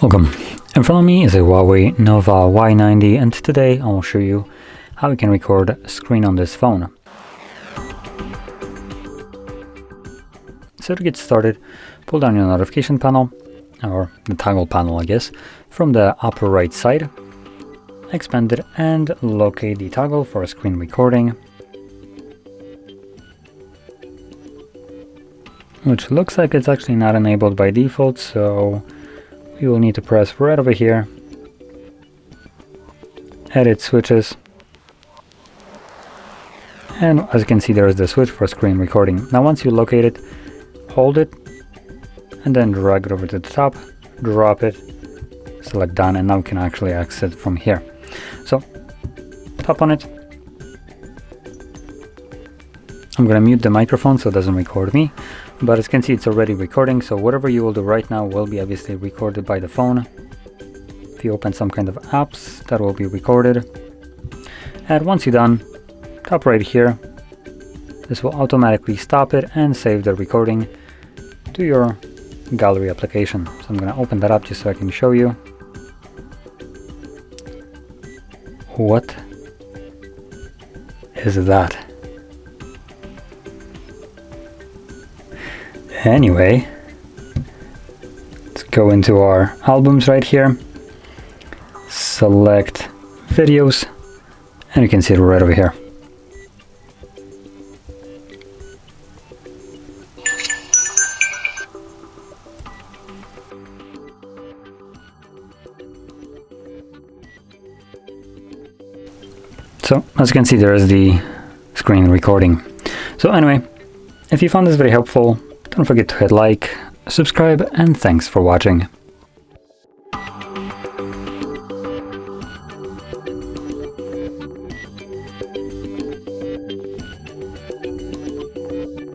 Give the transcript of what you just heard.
Welcome. In front of me is a HUAWEI Nova Y90 and today I will show you how you can record a screen on this phone. So to get started, pull down your notification panel, or the toggle panel I guess, from the upper right side, expand it and locate the toggle for screen recording, which looks like it's actually not enabled by default, so you will need to press right over here, edit switches, and as you can see there is the switch for screen recording. Now once you locate it, hold it and then drag it over to the top, drop it, select done, and now you can actually access it from here. So tap on it. I'm gonna mute the microphone so it doesn't record me, but as you can see it's already recording, so whatever you will do right now will be obviously recorded by the phone. If you open some kind of apps, that will be recorded, and once you're done, tap right here. This will automatically stop it and save the recording to your gallery application. So I'm gonna open that up just so I can show you. What is that? Anyway, let's go into our albums right here, select videos, and you can see it right over here. So as you can see, there is the screen recording. So anyway, if you found this very helpful, don't forget to hit like, subscribe, and thanks for watching.